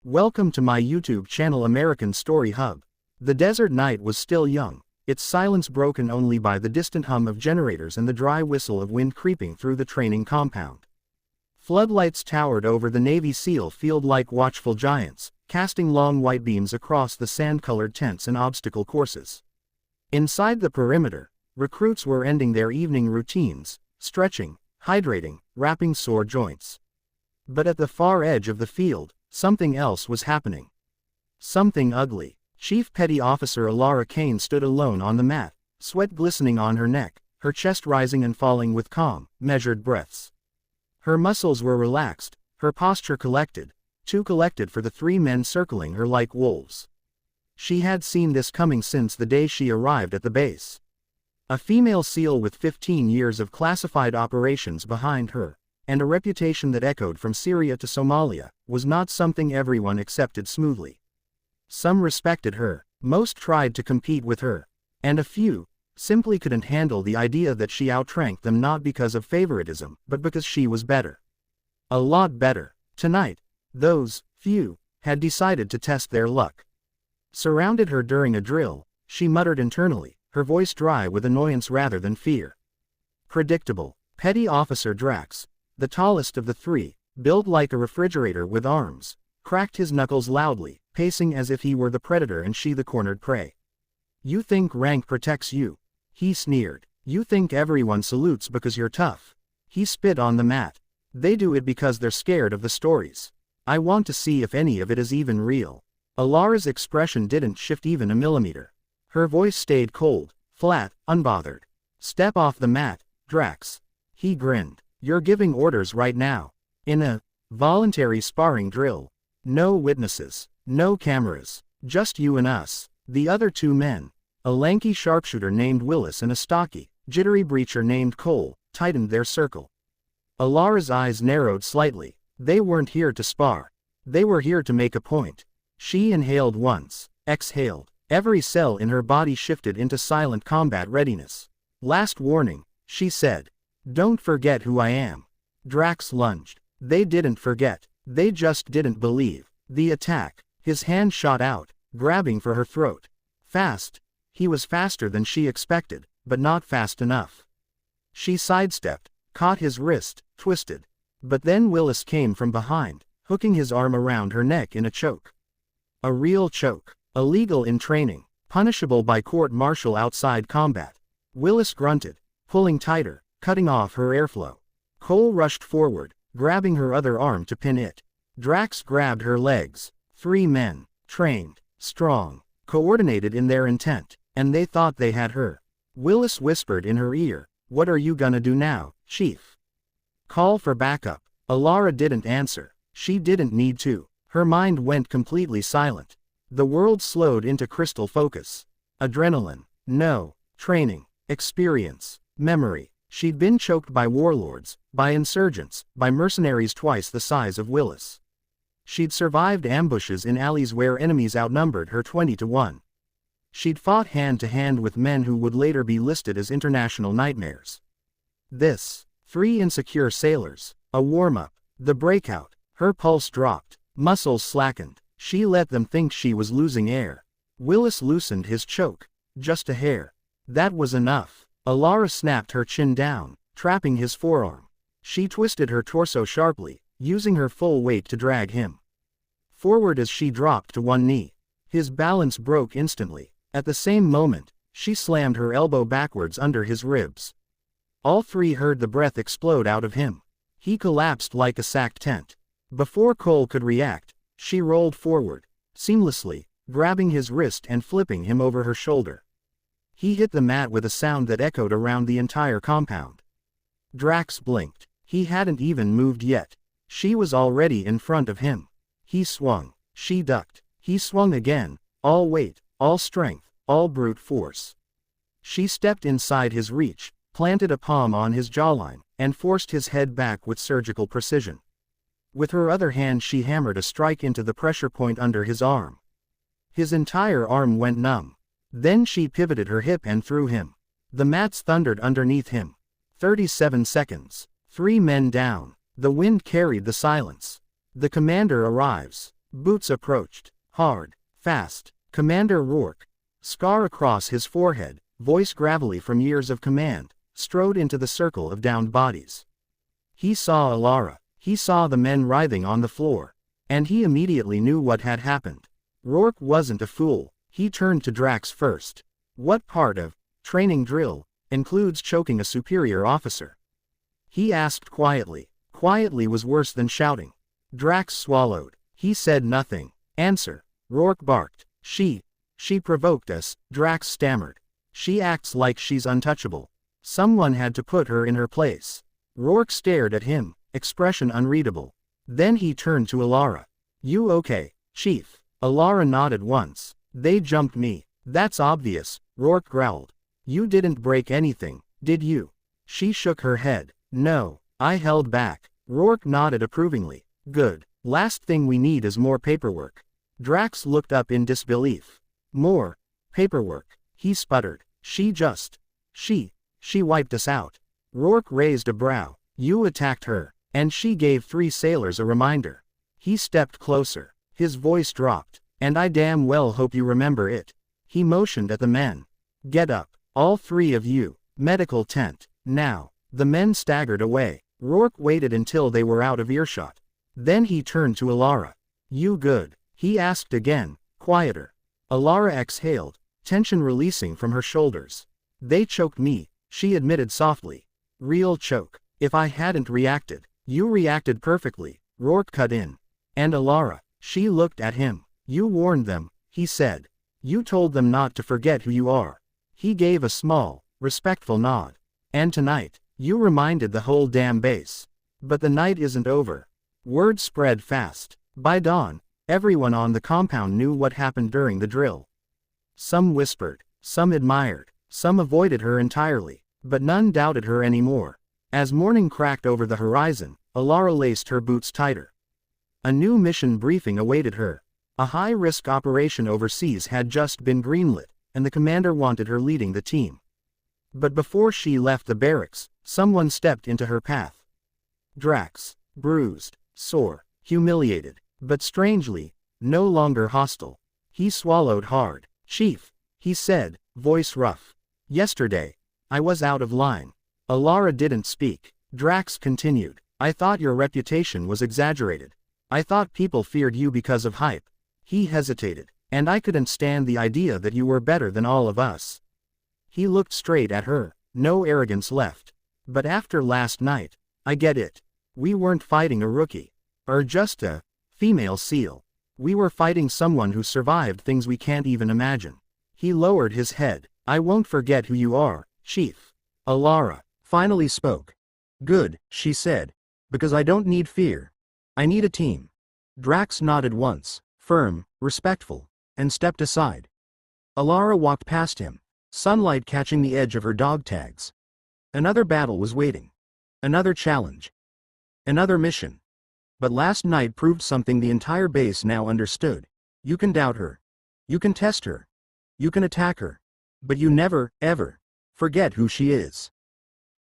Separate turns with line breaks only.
Welcome to my YouTube channel American Story Hub. The desert night was still young, its silence broken only by the distant hum of generators and the dry whistle of wind creeping through the training compound. Floodlights towered over the Navy SEAL field like watchful giants, casting long white beams across the sand-colored tents and obstacle courses. Inside the perimeter, recruits were ending their evening routines, stretching, hydrating, wrapping sore joints. But at the far edge of the field, something else was happening. Something ugly. Chief Petty Officer Alara Kane stood alone on the mat, sweat glistening on her neck, her chest rising and falling with calm, measured breaths. Her muscles were relaxed, her posture collected, too collected for the three men circling her like wolves. She had seen this coming since the day she arrived at the base. A female SEAL with 15 years of classified operations behind her, and a reputation that echoed from Syria to Somalia, was not something everyone accepted smoothly. Some respected her, most tried to compete with her, and a few simply couldn't handle the idea that she outranked them not because of favoritism, but because she was better. A lot better. Tonight, those few had decided to test their luck. Surrounded her during a drill, she muttered internally, her voice dry with annoyance rather than fear. Predictable. Petty Officer Drax, the tallest of the three, built like a refrigerator with arms, cracked his knuckles loudly, pacing as if he were the predator and she the cornered prey. "You think rank protects you?" he sneered. "You think everyone salutes because you're tough?" He spit on the mat. "They do it because they're scared of the stories. I want to see if any of it is even real." Alara's expression didn't shift even a millimeter. Her voice stayed cold, flat, unbothered. "Step off the mat, Drax." He grinned. "You're giving orders right now. In a voluntary sparring drill. No witnesses, no cameras, just you and us." The other two men, a lanky sharpshooter named Willis and a stocky, jittery breacher named Cole, tightened their circle. Alara's eyes narrowed slightly. They weren't here to spar. They were here to make a point. She inhaled once, exhaled. Every cell in her body shifted into silent combat readiness. "Last warning," she said. "Don't forget who I am." Drax lunged. They didn't forget. They just didn't believe. The attack. His hand shot out, grabbing for her throat. Fast. He was faster than she expected, but not fast enough. She sidestepped, caught his wrist, twisted. But then Willis came from behind, hooking his arm around her neck in a choke. A real choke. Illegal in training. Punishable by court-martial outside combat. Willis grunted, pulling tighter, cutting off her airflow. Cole rushed forward, grabbing her other arm to pin it. Drax grabbed her legs. Three men, trained, strong, coordinated in their intent, and they thought they had her. Willis whispered in her ear, "What are you gonna do now, Chief?" "Call for backup." Alara didn't answer. She didn't need to. Her mind went completely silent. The world slowed into crystal focus. Adrenaline. No. Training. Experience. Memory. She'd been choked by warlords, by insurgents, by mercenaries twice the size of Willis. She'd survived ambushes in alleys where enemies outnumbered her 20-1. She'd fought hand-to-hand with men who would later be listed as international nightmares. This. 3 insecure sailors. A warm-up. The breakout. Her pulse dropped. Muscles slackened. She let them think she was losing air. Willis loosened his choke. Just a hair. That was enough. Alara snapped her chin down, trapping his forearm. She twisted her torso sharply, using her full weight to drag him forward as she dropped to one knee. His balance broke instantly. At the same moment, she slammed her elbow backwards under his ribs. All three heard the breath explode out of him. He collapsed like a sacked tent. Before Cole could react, she rolled forward, seamlessly, grabbing his wrist and flipping him over her shoulder. He hit the mat with a sound that echoed around the entire compound. Drax blinked. He hadn't even moved yet. She was already in front of him. He swung. She ducked. He swung again, all weight, all strength, all brute force. She stepped inside his reach, planted a palm on his jawline, and forced his head back with surgical precision. With her other hand she hammered a strike into the pressure point under his arm. His entire arm went numb. Then she pivoted her hip and threw him. The mats thundered underneath him. 37 seconds. 3 men down. The wind carried the silence. The commander arrives. Boots approached. Hard. Fast. Commander Rourke. Scar across his forehead, voice gravelly from years of command, strode into the circle of downed bodies. He saw Alara. He saw the men writhing on the floor. And he immediately knew what had happened. Rourke wasn't a fool. He turned to Drax first. What part of training drill includes choking a superior officer? He asked quietly. Quietly was worse than shouting. Drax swallowed. He said nothing. Answer. Rourke barked. She provoked us, Drax stammered. She acts like she's untouchable. Someone had to put her in her place. Rourke stared at him, expression unreadable. Then he turned to Alara. You okay, Chief? Alara nodded once. They jumped me. That's obvious, Rourke growled. You didn't break anything, did you? She shook her head. No, I held back. Rourke nodded approvingly. Good. Last thing we need is more paperwork. Drax looked up in disbelief. More paperwork, he sputtered. She wiped us out. Rourke raised a brow. You attacked her, and she gave 3 sailors a reminder. He stepped closer. His voice dropped. And I damn well hope you remember it. He motioned at the men. Get up, all 3 of you. Medical tent, now. The men staggered away. Rourke waited until they were out of earshot. Then he turned to Alara. You good? He asked again, quieter. Alara exhaled, tension releasing from her shoulders. They choked me, she admitted softly. Real choke. If I hadn't reacted. You reacted perfectly, Rourke cut in. And Alara, she looked at him. You warned them, he said. You told them not to forget who you are. He gave a small, respectful nod. And tonight, you reminded the whole damn base. But the night isn't over. Word spread fast. By dawn, everyone on the compound knew what happened during the drill. Some whispered, some admired, some avoided her entirely, but none doubted her anymore. As morning cracked over the horizon, Alara laced her boots tighter. A new mission briefing awaited her. A high-risk operation overseas had just been greenlit, and the commander wanted her leading the team. But before she left the barracks, someone stepped into her path. Drax, bruised, sore, humiliated, but strangely, no longer hostile. He swallowed hard. Chief, he said, voice rough. Yesterday, I was out of line. Alara didn't speak. Drax continued. I thought your reputation was exaggerated. I thought people feared you because of hype. He hesitated. And I couldn't stand the idea that you were better than all of us. He looked straight at her, no arrogance left. But after last night, I get it. We weren't fighting a rookie. Or just a female SEAL. We were fighting someone who survived things we can't even imagine. He lowered his head. I won't forget who you are, Chief. Alara finally spoke. Good, she said. Because I don't need fear. I need a team. Drax nodded once, firm, respectful, and stepped aside. Alara walked past him, sunlight catching the edge of her dog tags. Another battle was waiting. Another challenge. Another mission. But last night proved something the entire base now understood. You can doubt her. You can test her. You can attack her. But you never, ever, forget who she is.